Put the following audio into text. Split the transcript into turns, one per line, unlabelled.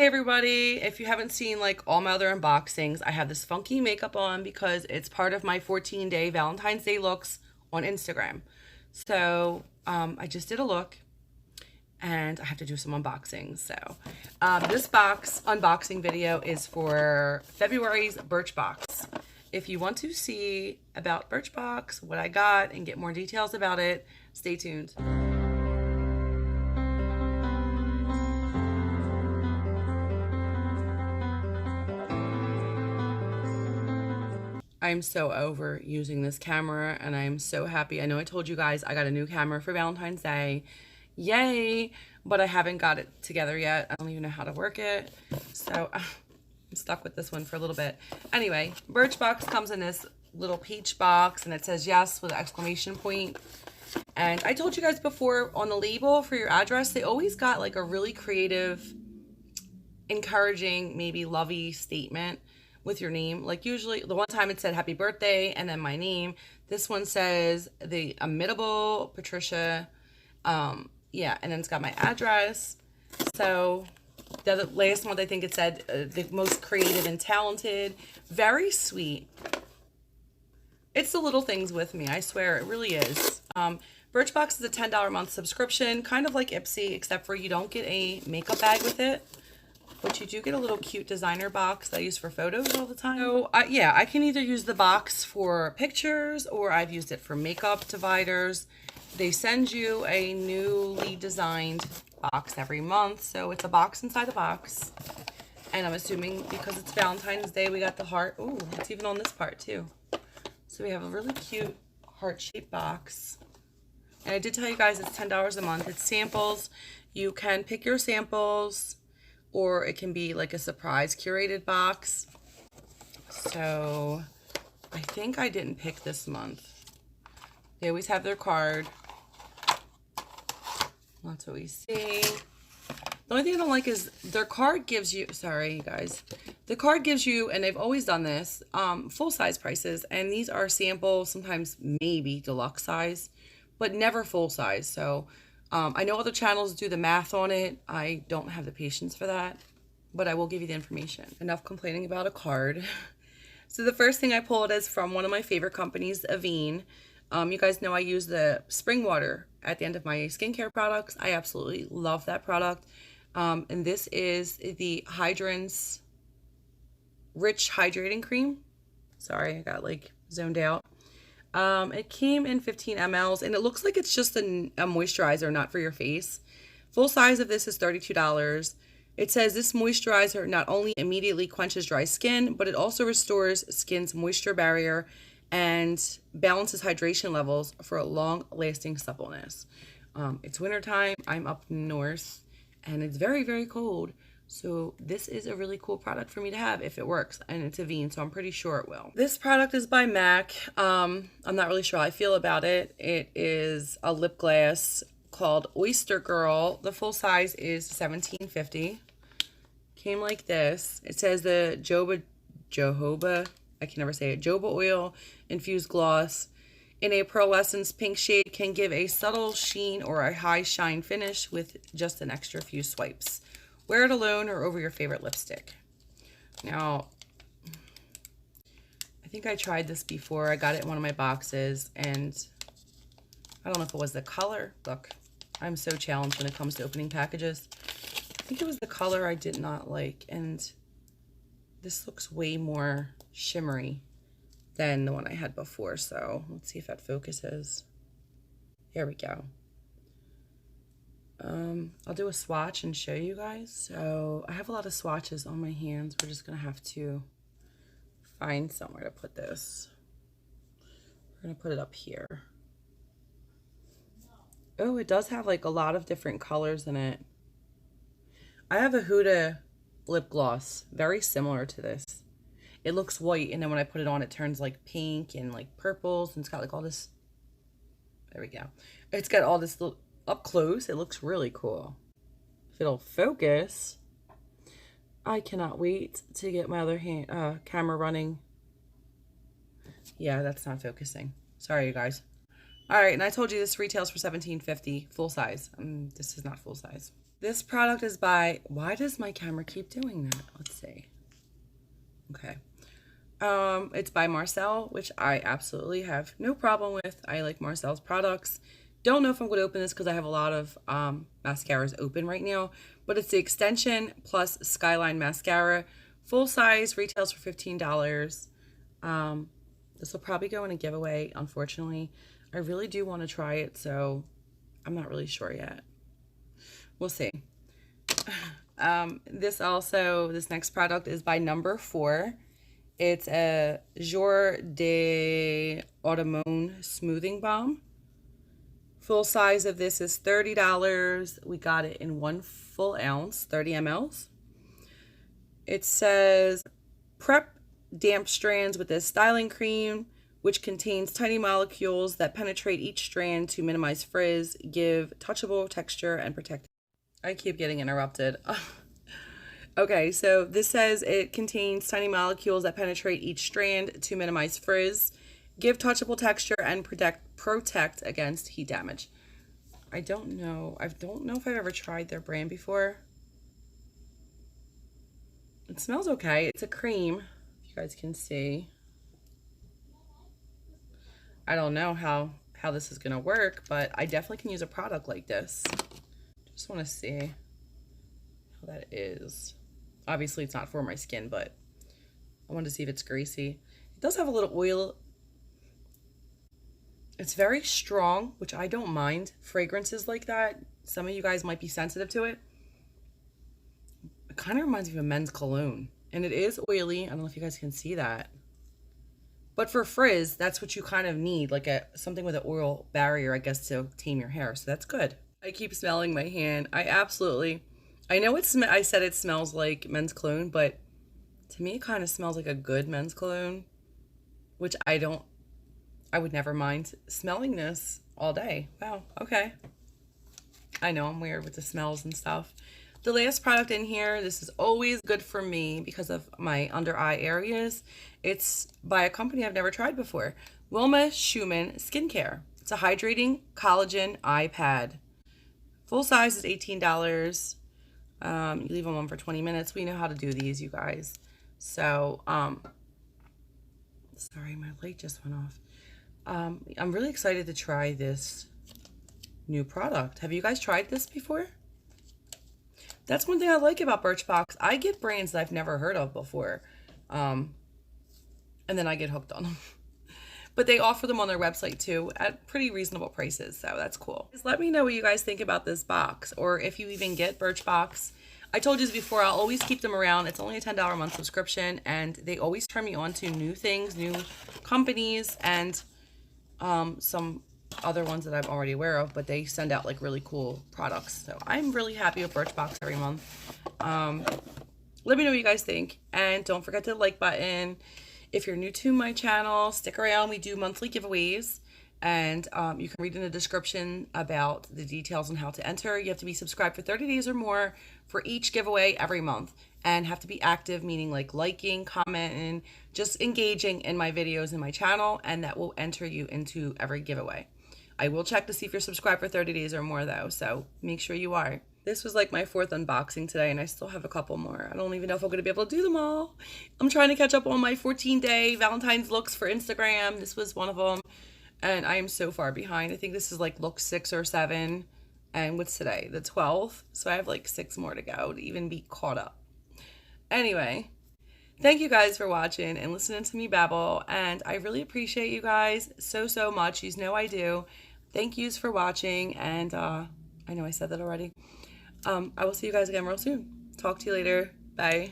Hey everybody, if you haven't seen like all my other unboxings, I have this funky makeup on because it's part of my 14-day Valentine's Day looks on Instagram. So I just did a look and I have to do some unboxings. So this box unboxing video is for February's Birchbox. If you want to see about Birchbox, what I got, and get more details about it, stay tuned. I'm so over using this camera and I'm so happy. I know I told you guys I got a new camera for Valentine's Day. Yay! But I haven't got it together yet. I don't even know how to work it. So I'm stuck with this one for a little bit. Anyway, Birchbox comes in this little peach box and it says yes with an exclamation point. And I told you guys before on the label for your address, they always got like a really creative, encouraging, maybe lovey statement with your name. Like usually the one time it said happy birthday and then my name. This one says the imitable Patricia. Yeah, and then it's got my address. So the last month I think it said the most creative and talented. Very sweet. It's the little things with me, I swear, it really is. Birchbox is a $10 a month subscription, kind of like Ipsy, except for you don't get a makeup bag with it. But you do get a little cute designer box that I use for photos all the time. So yeah, I can either use the box for pictures or I've used it for makeup dividers. They send you a newly designed box every month. So it's a box inside a box. And I'm assuming because it's Valentine's Day, we got the heart. Ooh, it's even on this part too. So we have a really cute heart-shaped box. And I did tell you guys it's $10 a month. It's samples. You can pick your samples, or it can be like a surprise curated box. So I think I didn't pick this month. They always have their card. That's what we see. The only thing I don't like is their card gives you, sorry you guys, the card gives you, and they've always done this, full size prices. And these are samples, sometimes maybe deluxe size, but never full size. So I know other channels do the math on it. I don't have the patience for that, but I will give you the information. Enough complaining about a card. So the first thing I pulled is from one of my favorite companies, Avene. You guys know I use the spring water at the end of my skincare products. I absolutely love that product. And this is the Hydrance Rich Hydrating Cream. Sorry, I got like zoned out. It came in 15 mLs and it looks like it's just a moisturizer, not for your face. Full size of this is $32. It says this moisturizer not only immediately quenches dry skin, but it also restores skin's moisture barrier and balances hydration levels for a long-lasting suppleness. It's wintertime. I'm up north and it's very, very cold. So this is a really cool product for me to have if it works, and it's Avene, so I'm pretty sure it will. This product is by MAC. I'm not really sure how I feel about it. It is a lip gloss called Oyster Girl. The full size is $17.50. Came like this. It says the jojoba, I can never say it, jojoba oil infused gloss in a pearlescent pink shade can give a subtle sheen or a high shine finish with just an extra few swipes. Wear it alone or over your favorite lipstick. Now, I think I tried this before. I got it in one of my boxes, and I don't know if it was the color. Look, I'm so challenged when it comes to opening packages. I think it was the color I did not like, and this looks way more shimmery than the one I had before, so let's see if that focuses. Here we go. I'll do a swatch and show you guys. So I have a lot of swatches on my hands. We're just gonna have to find somewhere to put this. We're gonna put it up here. Oh, it does have like a lot of different colors in it. I have a Huda lip gloss, very similar to this. It looks white, and then when I put it on, it turns like pink and like purples, and it's got like all this, there we go. It's got all this little, up close, it looks really cool. If it'll focus, I cannot wait to get my other camera running. Yeah, that's not focusing. Sorry, you guys. All right, and I told you this retails for $17.50, full size. This is not full size. This product is by, why does my camera keep doing that? Let's see. Okay. It's by Marcel, which I absolutely have no problem with. I like Marcel's products. Don't know if I'm going to open this because I have a lot of mascaras open right now, but it's the Extension Plus Skyline Mascara. Full size, retails for $15. This will probably go in a giveaway, unfortunately. I really do want to try it, so I'm not really sure yet. We'll see. This next product is by Number 4. It's a Jour de Automne Smoothing Balm. Full size of this is $30. We got it in 1 full ounce, 30 mLs. It says, prep damp strands with this styling cream, which contains tiny molecules that penetrate each strand to minimize frizz, give touchable texture, and protect. I keep getting interrupted. Okay, so this says it contains tiny molecules that penetrate each strand to minimize frizz, give touchable texture, and protect against heat damage. I don't know if I've ever tried their brand before. It smells okay. It's a cream, if you guys can see. I don't know how this is gonna work, but I definitely can use a product like this. Just want to see how that is. Obviously, it's not for my skin, but I wanted to see if it's greasy. It does have a little oil. It's very strong, which I don't mind. Fragrances like that, some of you guys might be sensitive to it. It kind of reminds me of a men's cologne. And it is oily. I don't know if you guys can see that. But for frizz, that's what you kind of need, like something with an oil barrier, I guess, to tame your hair. So that's good. I keep smelling my hand. I know I said it smells like men's cologne, but to me it kind of smells like a good men's cologne, which I would never mind smelling this all day. Wow, okay. I know I'm weird with the smells and stuff. The last product in here, this is always good for me because of my under eye areas. It's by a company I've never tried before. Wilma Schumann Skincare. It's a hydrating collagen eye pad. Full size is $18. You leave them on for 20 minutes. We know how to do these, you guys. So, sorry, my light just went off. I'm really excited to try this new product. Have you guys tried this before? That's one thing I like about Birchbox. I get brands that I've never heard of before. And then I get hooked on them. But they offer them on their website too at pretty reasonable prices, so that's cool. Just let me know what you guys think about this box, or if you even get Birchbox. I told you this before, I'll always keep them around. It's only a $10 a month subscription, and they always turn me on to new things, new companies, and some other ones that I'm already aware of, but they send out like really cool products. So I'm really happy with Birchbox every month. Let me know what you guys think, and don't forget to like button. If you're new to my channel, stick around. We do monthly giveaways, and you can read in the description about the details on how to enter. You have to be subscribed for 30 days or more for each giveaway every month, and have to be active, meaning like liking, commenting, just engaging in my videos in my channel, and that will enter you into every giveaway. I will check to see if you're subscribed for 30 days or more though, so make sure you are. This was like my 4th unboxing today, and I still have a couple more. I don't even know if I'm going to be able to do them all. I'm trying to catch up on my 14-day Valentine's looks for Instagram. This was one of them, and I am so far behind. I think this is like look 6 or 7, and what's today? The 12th. So I have like 6 more to go to even be caught up. Anyway, thank you guys for watching and listening to me babble, and I really appreciate you guys so much. You know I do. Thank yous for watching, and I know I said that already. I will see you guys again real soon. Talk to you later. Bye.